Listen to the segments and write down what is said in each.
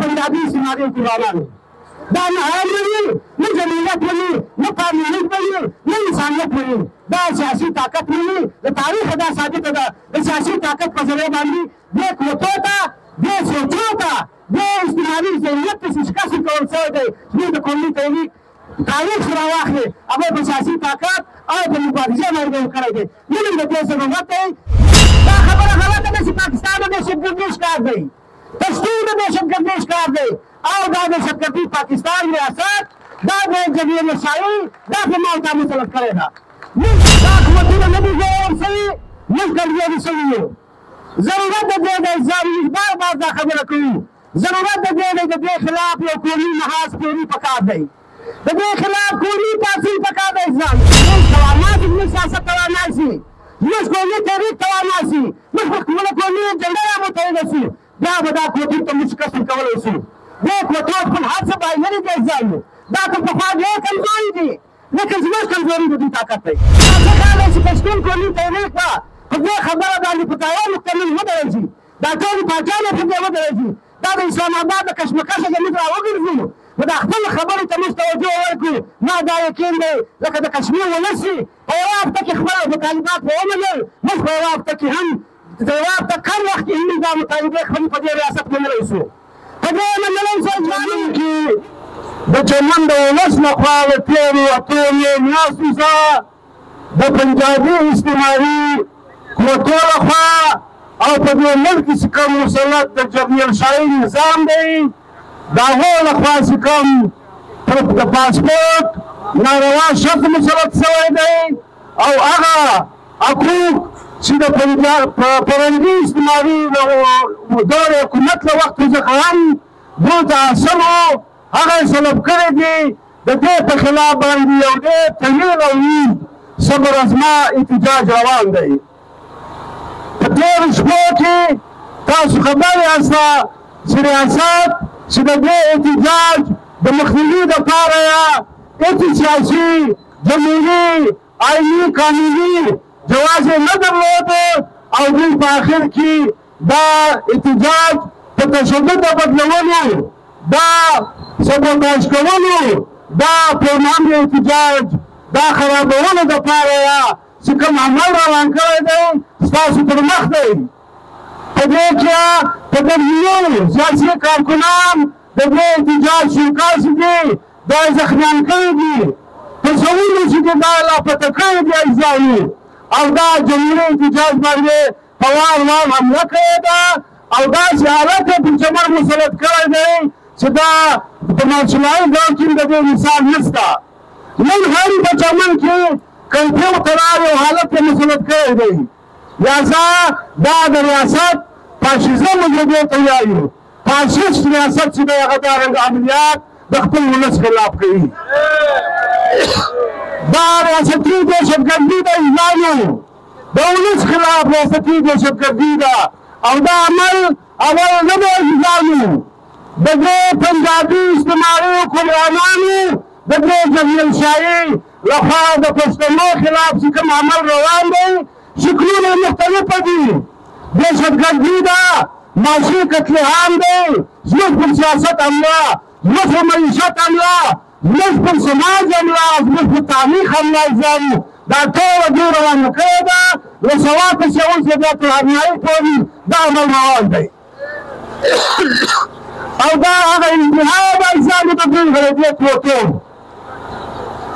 पंजाबी सिनारे कुराना ने दा नहायत नहीं न जमीयत नहीं न कानूनियत नहीं न इंसानियत नहीं दा सियासी ताकत नहीं द तारीख दा साबित दा सियासी ताकत पर जरे बांधी ये कोतो था ये सोचो था ये इस्तेमाली जरूरत से शिकायत कौन सा है ये तो कौमी तहरीक तारीख सुरावा है अब सियासी ताकत और मुबारजा मार गए करेंगे ये लोग से बात है दा खबर गलत है पाकिस्तान में दहशतगर्दी कर गई तस्लीम में दहशतगर्दी कर गई और दा दहशतगर्दी पाकिस्तान रियासत दा जमीन शाही दा मौका मुसलत करेगा नबी सही मुस्कर सही जरूरत दे बार बार दा खबर करूं जरूरत दे खिलाफ कौमी महाज पूरी पका दे खिलाफ कौमी तासीर पका दे सियासत तवाना सी कौमी तहरीक तवाना सी कौमी एजेंडा मुतैदी दा बदा कोटी तो मुश्किल कवल सी वो कोटो अपन हाथ से बाहर नहीं दे जाए दा तो फसाद है कमजोरी थी लेकिन समझ कमजोरी की ताकत है तस्कील कौमी तहरीक का खुद खबर दाली पताया मुकम्मल हो गए जी दातों पाचा ने खुद हो गए जी दा इस्लामाबाद कश्मकश के मित्र हो गए ودا خپل خبرې ته موږ توجه ورکړو ما دا یقین دی لکه د کشمیر ولس په یوه هفته کې خپل مطالبات ومنل موږ په یوه هفته کې هم د یوه هفته کم وخت کې هم دا مطالبې خپلې په دې ریاست منلی شو په دې منلو سره ځوانانو کې د چمن د ولس لخوا د تېرو اتو میاشتو څخه د پنجابي اجتماعي کوټو لخوا او په دې ملک کې چې کوم مسلط د جبهې شاهي نظام دی دا هو لخوا چې کوم د پاسپورټ ناروا شرط مسلط شوی دی او هغه حقوق چې د فرنګي اجتماعي دور حکومت له وخت څخه هم دوی ته حاصل وو هغه یې سلب کړی دي د دې په خلاف باندې یو ډېر طویل او اوږد صبر ازما احتجاج روان دی په تېرو شپو کې تاسو خبر یاست چې ریاست چې د دې احتجاج د مخنیوي دپاره یا سیاسي جمهوري آئیني قانوني جواز یې نه درلود او دوی په آخر کې دا احتجاج په تشدد بدلولو دا سبوتاژ کولو دا پیغام د احتجاج دا خرابولو دپاره یا چې کوم عمل روان کړی دی ستاسو پر مخ دی په دې کې په دغه سیاسي کارکنان د دې احتجاج شرکاس دي دا زخمیان کړي دي تصورونه چې دا لاپته کړي دي اجزاوي او دا جمهوري احتجاج باندې په وار حمله کړې ده او داسې حالت یې پر چمن مسلط کړی دی چې دا په ماشوماني ډول کې د دې مثال نشته نن هم په چمن کې کنټرول قرار او حالت یې مسلط کړی دی لہذا دا د ریاست فاشیزم موږ ته وایو فاشیست ریاست چې د هغه دارنګه عملیات د خپل ولس خلاف کوي دا ریاستي دهشتګردي د اعلانو د ولس خلاف ریاستي دهشتګردي ده او دا عمل اول نه دی اعلانو د دې پنجابي اجتماعي حکمرانانو د دې جبهې شاهي لخوا د پښتنو خلاف چې کوم عمل روان دی شکلونه مختلفه دي دهشتګردي ده معاشي قتل عام دی زموږ پر سیاست حمله زموږ پر معیشت حمله زموږ پر سماج حمله زموږ پر تاریخ حمله اجزاوي دا ټوله دوی روانه کړې ده له سوات چې اوس یې بیا تر ارنایي پورې دا عمل روان دی او دا هغه انتها د اجزاوو د دوی غړېدې کوټو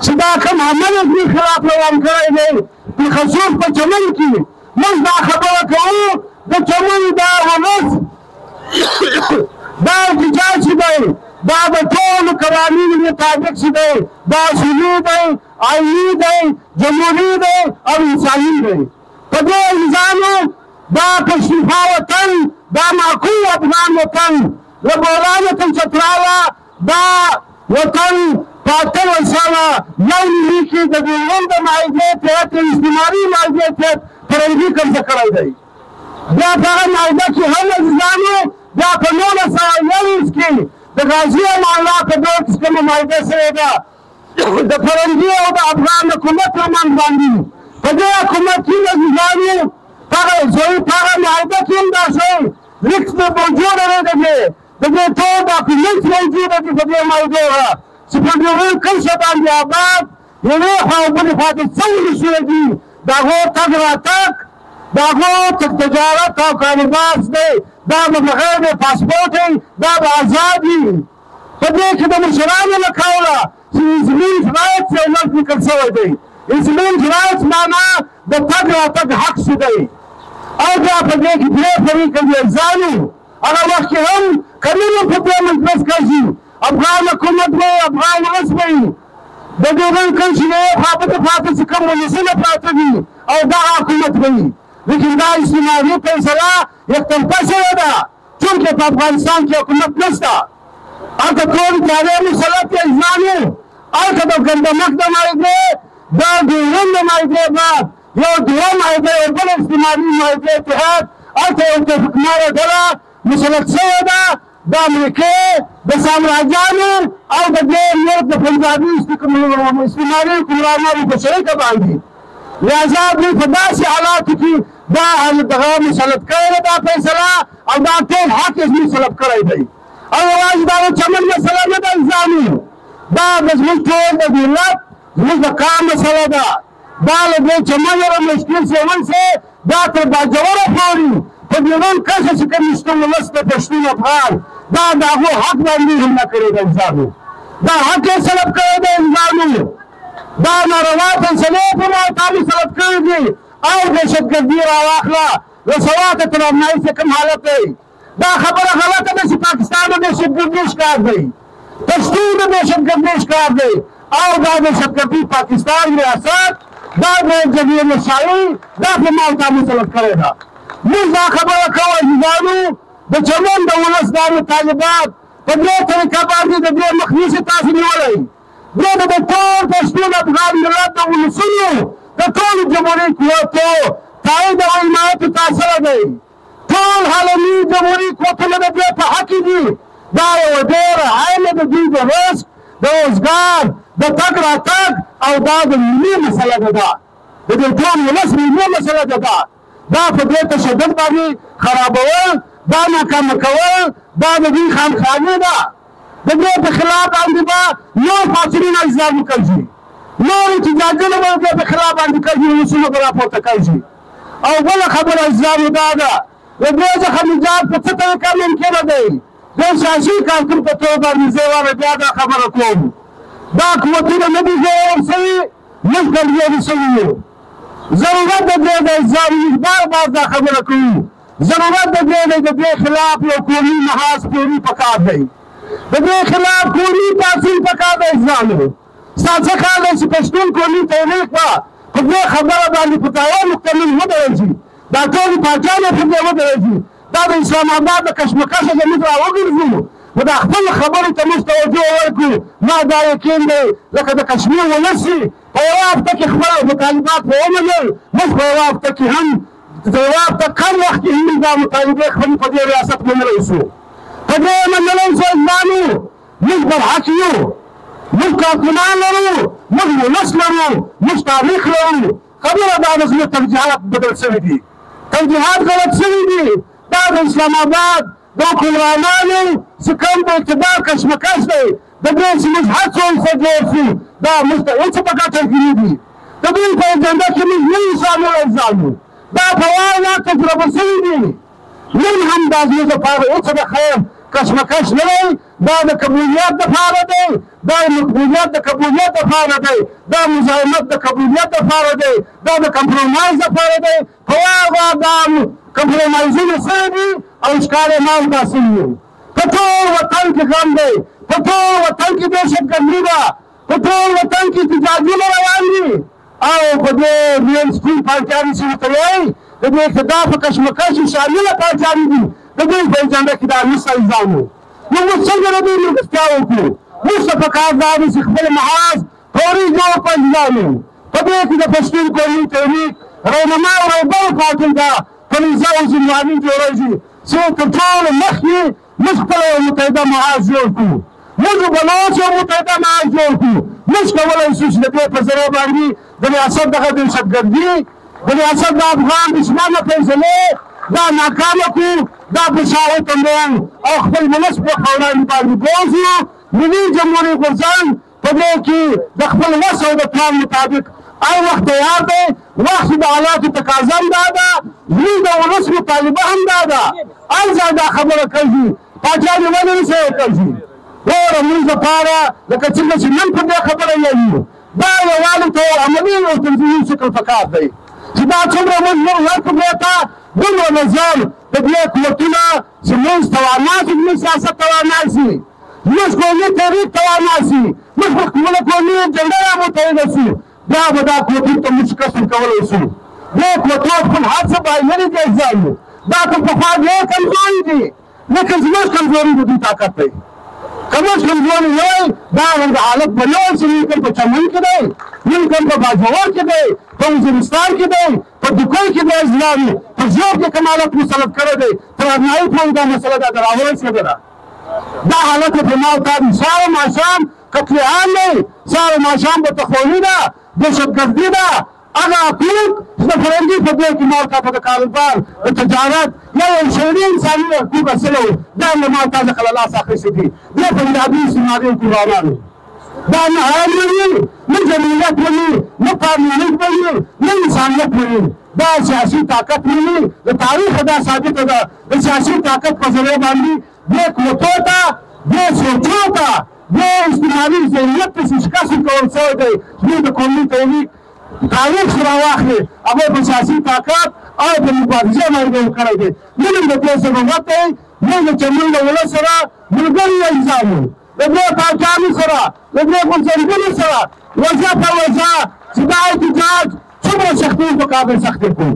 چې دا کوم عمل یې دوی خلاف روان کړی دی بالخصوص په چمن کې موږ دا خبره کوو د چمن دا ولس دا احتجاج چې دی دا د ټولو قوانینو مطابق چې دی دا اصولي دی آئیني دی جمهوري دی او انساني دی په دې نظامو دا تشریفا وطن دا معقول افغان وطن له بولانه تر چتراله دا وطن په 18 ساله یو ملي کې د ژوند د معاهدې تحت اجتماعي معاهدې تحت فرنګي قبضه کړی دی بیا په هغه معاهده کې هم عزیزانو بیا په 1921 کې د غازي امان الله په دور کې کومه معاهده شوې ده د فرنګي او د افغان حکومت په منځ باندې په دې حکومت کې عزیزانو هغه معاهده کې هم دا شی لیک موجوده دی د دې ټول ډاکومنټ موجوده دي په دې موضوع چې په ډیورنډ کرښه باندې آباد یوې خوا او بلې خوا ته څه ولسونه دي د هغو تګ راتګ د هغو تجارت او کاروبار دی دا به بغیر د پاسپورټ وي دا به ازاد وي په دې کې د مشرانو له قوله چې ایزمنټ رایټس یو لفظ لیکل شوی دی ایزمنټ رایټس معنا د تګ راتګ حق څه دی او بیا په دې کې درې فریقه دي اجزاوي هغه وخت کې هم کلونه په دې مجلس کېږي افغان حکومت وي افغان ولس وي د ډیورنډ کرښې نه یې خوا بلې خوا ته چې کوم ولسونه پراته دي او دغه حکومت وي لیکن دا استعماري فیصله یکطرفه شوې ده چونکې په افغانستان کې حکومت نشته هلته ټول ادارې مسلط اجرام وو هلته د ګندمک د معاهدې د ډیورنډ د معاهدې بعد یو دوه معاهده یو بل استعماري معاهده اتحاد هلته یو توافقنامه ډله مسلط شوې ده د امریکې د سامراجانو او د دې ملک د پنجابي استعماري حکمرانانو په شریکه باندې لہذا دوی په داسې حالاتو کې دا دغه مسلط کړی ده دا فیصله او دا ټول حق یې مسلط کړی دی او یوازې دا د چمن مسله نه ده الزامي دا د زموږ ټول د دولت زموږ د کار مسله ده دا له دې چمن یوه مشکل سیول سه دا تر باجوړه پورې په ډیورنډ کرښه چې کوم شته ولس د پښتون افغان دا د هغو حق باندې حمله کړې ده الزامي دا حق یې سلب کړی دی الزامي دا ناروا فیصلې په محکمې سلب کړي دي او دهشتګردي راواخله رسوات تنامنایي چې کوم حالت دی دا خبره غلطه ده چې پاکستان د دهشتګردي ښکار دی پښتون د دهشتګردي ښکار دی او دا دهشتګردي پاکستان ریاست دا د جبهې نشایي دا په محکمې سلب کړې ده موږ دا خبره کوو عزیزانو د چمن د ولس دا مطالبات په دې طریقه باندې د دې مخنیسي تاسو نیولی دا د ټول پښتون افغان ملت د ولسونو د ټولو جمهوري قوتو تایید او حمایت تاثره دی ټول عالمي جمهوري قوتونه د دې په حق دي دا یوه ډېره عامه د دوی د رزق د روزګار د تګ راتګ او دا د ملي مسله ده د دې ټول ولس ملي مسله ده دا په دې تشدد باندې خرابول دا ناکامه کول دا د دوی خامخاني ده د دې په خلاف باندې به نور پاڅونونه اجرام وکړي نور احتجاجونه به د دې په خلاف باندې کوي ولسونه به راپورته کوي او بله خبره اجرام دا ده د دې څخه نجات په څه طریقه ممکنه دی د سیاسي کارکن په توګه باندې زه وایم بیا دا خبره کوم دا قوتونه نه دي ځواب شوي موږ ګډوډ شوي یو ضرورت د دې د اجرام بار بار دا خبره کوو ضرورت د دې د دې خلاف یو قومي محاذ پورې پکار دی د دې خلاف قومي پاڅون پکار دی ځانو ساسه کال چې پښتون قومي تحریک به په دې خبره باندې په تاوان مکمل ودرېږي دا ټول پاچانو په دې ودرېږي دا د اسلام آباد د کشمکشه زموږ راوګرځو نو دا خپل خبرې ته موږ توجه ورکړو ما دا یقین دی لکه د کشمیر ولس په یوه هفته کې خپل مطالبات ومنل موږ په یوه هفته کې هم د یوه هفته کم وخت کې هم دا مطالبې خپلې په دې ریاست منلی شو په دې منلی شو ځانو موږ برحق یو موږ کارکنان لرو موږ ولس لرو موږ تاریخ لرو خبره دا ده زموږ توجیهات بدل شوي دي توجیهات غلط شوي دي دا د اسلام آباد د حکمرانانو چې کوم د اقتدار کشمکش دی د دې چې موږ هر څه ورڅخه جوړ شو دا موږ ته هېڅ په ګټه کې نه دي د دوی په اجنډا کې موږ نوي شامل ځانو دا په وایه تجربه شوي دي نن هم دا زموږ لپاره هېڅ د خیر کشمکش نه دی دا د قبولیت دپاره دی دا مقبولیت د قبولیت دپاره دی دا مزاحمت د قبولیت دپاره دی دا د کمپرومایز دپاره دی په وایه دا کمپرومایزونه شوي دي او ښکار یې ما وداسلي یو په ټول وطن کې غم دی په ټول وطن کې دهشتګردي ده په ټول وطن کې احتجاجونه روان دي او په دې ریل سکول پاچانې چې ورته وایي د دې اقتدار په کشمکش شامله پاچانې دي د دوی په اجنډا کې دا نشته الزام و نو موږ څنګه د دوی ملګرتیا وکړو موږ ته پکار دا ده چې خپل محاذ فوري جوړ کړو الزامو په دې کې د پښتون قومي تحریک رهنما او رهبر پاټل ده فریضه او ځینوالي جوړېږي چې تر ټولو مخکې موږ خپله یو متحده محاذ جوړ کړو موږ بلوچ یو متحده محاذ جوړ کړو موږ کولی شو چې د دې په ذریعه باندې د ریاست دغه دهشتګردي د ریاست د افغان دشمنه فیصلې دا ناکامه کړو دا فشار وتمرین او خپل ولس په وړاندې باندې بوځو ملي جمهوریت غورځنګ په دې کې د خپل وس او د پلان مطابق هر وخت تیار دی وخت د حالاتو تقاضا هم دا ده زموږ د ولس مطالبه هم دا ده هر ځای دا خبره کوي پاچا دې ولې نشي کوي ګوره موږ دپاره لکه څنګه چې نن په دې خبره یو دا یووالي ته عملي او تنظیمي شکل پکار دی چې دا څومره موږ نور ورکړو ته دومره نظام د دې قوتونه چې موږ توانای شي زموږ سیاست توانای شي زموږ قومي تحریک توانای شي موږ په خپله قومي جنډه رامتحده شو بیا به دا قوتونو ته موږ شکست ورکولی شو دې قوتو خپل هر څه بایللي دی ځان دا که پخوا ډېر کمزوري دي لیکن زموږ کمزوري د دوی طاقت دی که موږ کمزوري نه وای دا همغه حالت به نه وای چې ممکن په چمن کې دی ممکن په باجوړ کې دی په وزیرستان کې دی په دوکۍ کې دی اسلامي په ژوب کې کوم حالت مسلط کړی دی تر ارنایي پورې دا مسله دا د راورسېده ده دا حالت په ما او تا دي سهار ماښام قتل عام دی سهار ماښام به تخولي ده دهشتګردي ده هغه حقوق چې د فرهنګي په دې کې ما تا د کاروبار د تجارت یا یو شعري انساني حقوق اصل و دا له ما تا څخه له لاسه اخیستي دي دې پنجابي استعماري قربانانو دا نه حال وي نه جمهوریت وي نه قانونیت وي نه انسانیت وي دا سیاسي طاقت وي د تاریخ دا ثابته ده د سیاسي طاقت په ذریعه باندې دې قوتو ته دې سوچو ته دې استعماري ذهنیت ته شکست ورکول شوی دی زموږ د قومي تحریک تاریخ سره واخلي هغه په سیاسي طاقت او په مبارزه باندې کړی دی موږ د دې ضرورت دی موږ چې موږ له ولس سره ملګري الزام وو د دې پاچانو سره د دې غورځنګونو سره وضع په وضع چې دا احتجاج څومره سختي په کابل سختي کوو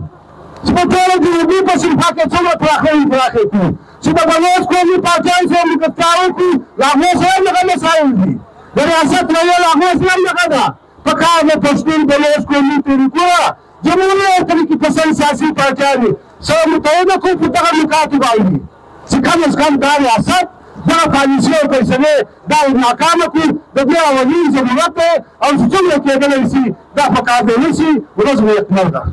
چې په ټوله جنوبي په صنفا کې څومره پراخې کوو چې د بلوچ قومي پاچان سره ملګرتیا وکړو له هغو سره هم دغه مسایل دي د ریاست رایه له هغو سره هم دغه ده پکار د پښتون بلوچ قومي تحریکونه جمهوري او تحریکي پسند سیاسي پاچانې سره متحده کړو په دغه نکاتو باندې چې کم از کم دا ریاست دغه پالیسي او فیصلې دا ناکامه کړو د دې اولین ضرورت دی او چې څومره کېدلی شي دا په کار دی نه شي ورځ مو یکمل ده